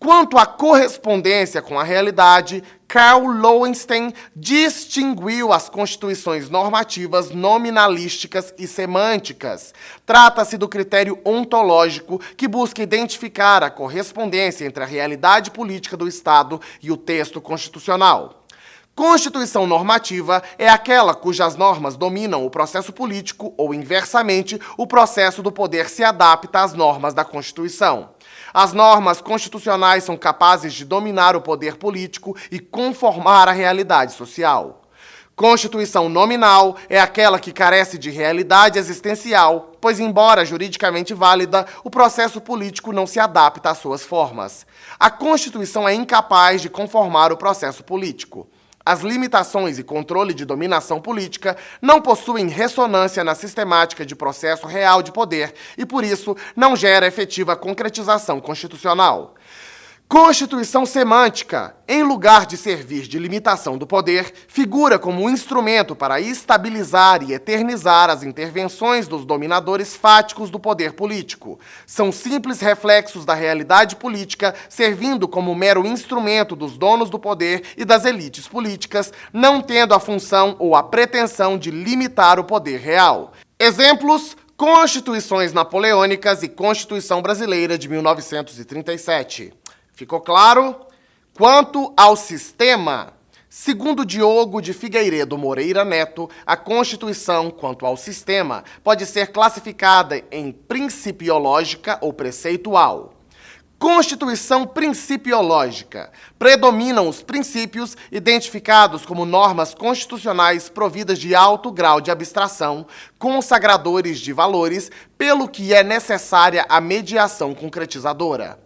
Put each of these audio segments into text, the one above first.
Quanto à correspondência com a realidade, Karl Lowenstein distinguiu as constituições normativas nominalísticas e semânticas. Trata-se do critério ontológico que busca identificar a correspondência entre a realidade política do Estado e o texto constitucional. Constituição normativa é aquela cujas normas dominam o processo político ou, inversamente, o processo do poder se adapta às normas da Constituição. As normas constitucionais são capazes de dominar o poder político e conformar a realidade social. Constituição nominal é aquela que carece de realidade existencial, pois, embora juridicamente válida, o processo político não se adapta às suas formas. A Constituição é incapaz de conformar o processo político. As limitações e controle de dominação política não possuem ressonância na sistemática de processo real de poder e, por isso, não gera efetiva concretização constitucional. Constituição semântica, em lugar de servir de limitação do poder, figura como um instrumento para estabilizar e eternizar as intervenções dos dominadores fáticos do poder político. São simples reflexos da realidade política, servindo como mero instrumento dos donos do poder e das elites políticas, não tendo a função ou a pretensão de limitar o poder real. Exemplos: Constituições napoleônicas e Constituição brasileira de 1937. Ficou claro? Quanto ao sistema, segundo Diogo de Figueiredo Moreira Neto, a Constituição, quanto ao sistema, pode ser classificada em principiológica ou preceitual. Constituição principiológica. Predominam os princípios identificados como normas constitucionais providas de alto grau de abstração, consagradores de valores, pelo que é necessária a mediação concretizadora.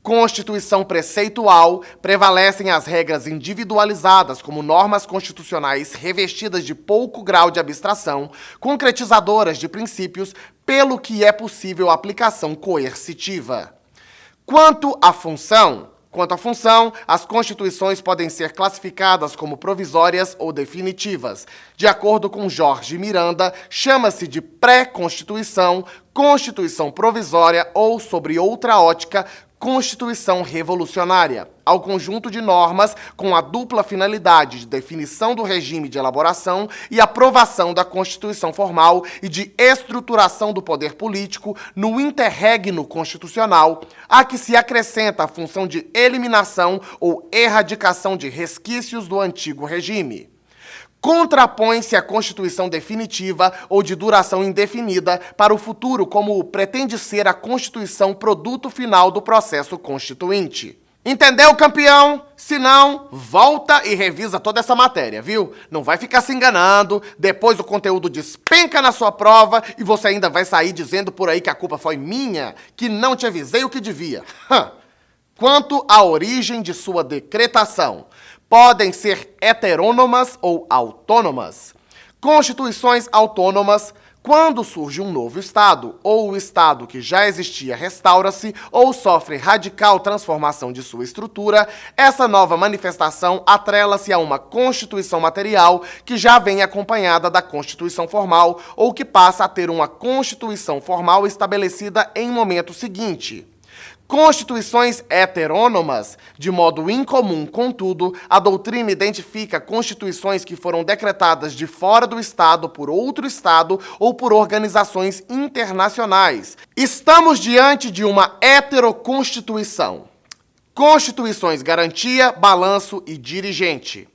Constituição preceitual, prevalecem as regras individualizadas como normas constitucionais revestidas de pouco grau de abstração, concretizadoras de princípios, pelo que é possível aplicação coercitiva. Quanto à função, as constituições podem ser classificadas como provisórias ou definitivas. De acordo com Jorge Miranda, chama-se de pré-constituição, constituição provisória ou, sobre outra ótica, Constituição revolucionária, ao conjunto de normas com a dupla finalidade de definição do regime de elaboração e aprovação da Constituição formal e de estruturação do poder político no interregno constitucional, a que se acrescenta a função de eliminação ou erradicação de resquícios do antigo regime. Contrapõe-se a Constituição definitiva ou de duração indefinida para o futuro, como pretende ser a Constituição produto final do processo constituinte. Entendeu, campeão? Se não, volta e revisa toda essa matéria, viu? Não vai ficar se enganando, depois o conteúdo despenca na sua prova e você ainda vai sair dizendo por aí que a culpa foi minha, que não te avisei o que devia. Quanto à origem de sua decretação, podem ser heterônomas ou autônomas. Constituições autônomas, quando surge um novo Estado, ou o Estado que já existia restaura-se ou sofre radical transformação de sua estrutura, essa nova manifestação atrela-se a uma Constituição material que já vem acompanhada da Constituição formal ou que passa a ter uma Constituição formal estabelecida em momento seguinte. Constituições heterônomas, de modo incomum, contudo, a doutrina identifica constituições que foram decretadas de fora do Estado por outro Estado ou por organizações internacionais. Estamos diante de uma heteroconstituição. Constituições garantia, balanço e dirigente.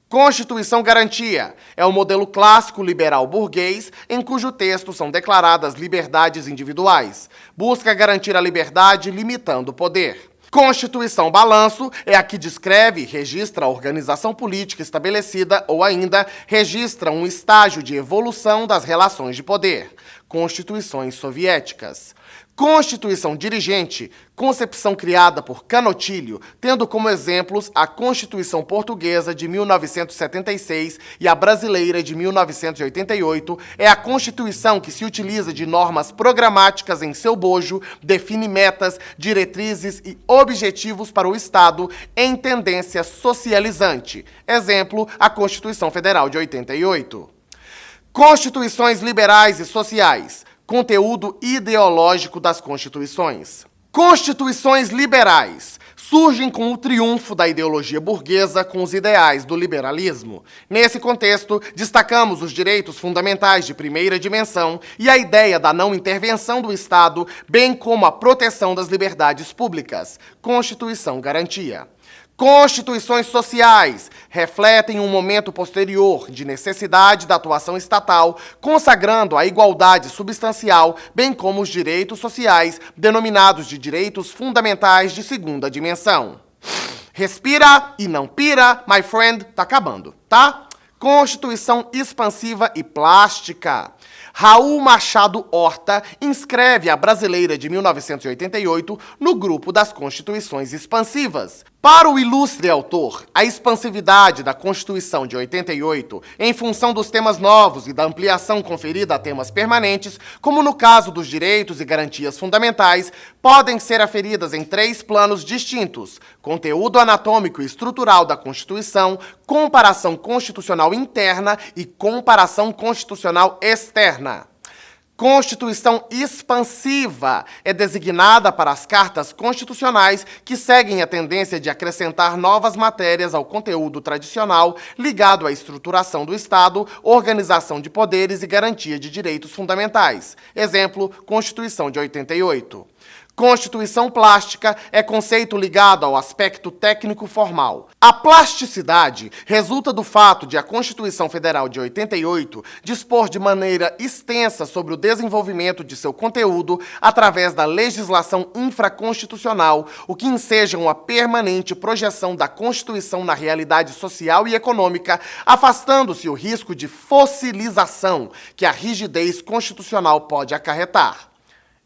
Constituição Garantia é o modelo clássico liberal burguês em cujo texto são declaradas liberdades individuais. Busca garantir a liberdade limitando o poder. Constituição Balanço é a que descreve e registra a organização política estabelecida ou ainda registra um estágio de evolução das relações de poder. Constituições soviéticas. Constituição Dirigente, concepção criada por Canotilho, tendo como exemplos a Constituição Portuguesa de 1976 e a Brasileira de 1988, é a Constituição que se utiliza de normas programáticas em seu bojo, define metas, diretrizes e objetivos para o Estado em tendência socializante. Exemplo, a Constituição Federal de 88. Constituições liberais e sociais. Conteúdo ideológico das constituições. Constituições liberais. surgem com o triunfo da ideologia burguesa com os ideais do liberalismo. Nesse contexto, destacamos os direitos fundamentais de primeira dimensão e a ideia da não intervenção do Estado, bem como a proteção das liberdades públicas. Constituição garantia. Constituições sociais refletem um momento posterior de necessidade da atuação estatal, consagrando a igualdade substancial, bem como os direitos sociais, denominados de direitos fundamentais de segunda dimensão. Respira e não pira, my friend, tá acabando, tá? Constituição expansiva e plástica. Raul Machado Horta inscreve a brasileira de 1988 no grupo das Constituições expansivas. Para o ilustre autor, a expansividade da Constituição de 88, em função dos temas novos e da ampliação conferida a temas permanentes, como no caso dos direitos e garantias fundamentais, podem ser aferidas em 3 planos distintos: conteúdo anatômico e estrutural da Constituição, comparação constitucional interna e comparação constitucional externa. Constituição expansiva é designada para as cartas constitucionais que seguem a tendência de acrescentar novas matérias ao conteúdo tradicional ligado à estruturação do Estado, organização de poderes e garantia de direitos fundamentais. Exemplo, Constituição de 88. Constituição plástica é conceito ligado ao aspecto técnico-formal. A plasticidade resulta do fato de a Constituição Federal de 88 dispor de maneira extensa sobre o desenvolvimento de seu conteúdo através da legislação infraconstitucional, o que enseja uma permanente projeção da Constituição na realidade social e econômica, afastando-se o risco de fossilização que a rigidez constitucional pode acarretar.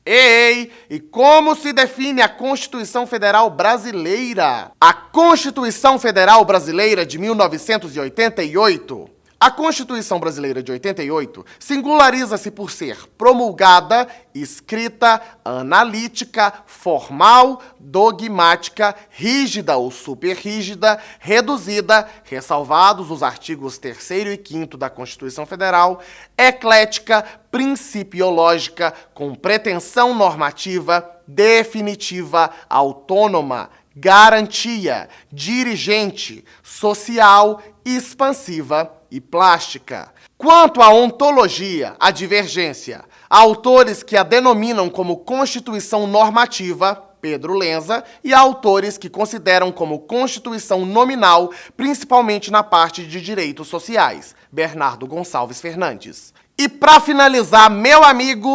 Ei, e como se define a Constituição Federal Brasileira? A Constituição Federal Brasileira de 1988. A Constituição Brasileira de 88 singulariza-se por ser promulgada, escrita, analítica, formal, dogmática, rígida ou superrígida, reduzida, ressalvados os artigos 3º e 5º da Constituição Federal, eclética, principiológica, com pretensão normativa, definitiva, autônoma, garantia, dirigente, social, expansiva e plástica. Quanto à ontologia, a divergência, há autores que a denominam como Constituição normativa, Pedro Lenza, e há autores que consideram como Constituição nominal, principalmente na parte de direitos sociais, Bernardo Gonçalves Fernandes. E para finalizar, meu amigo,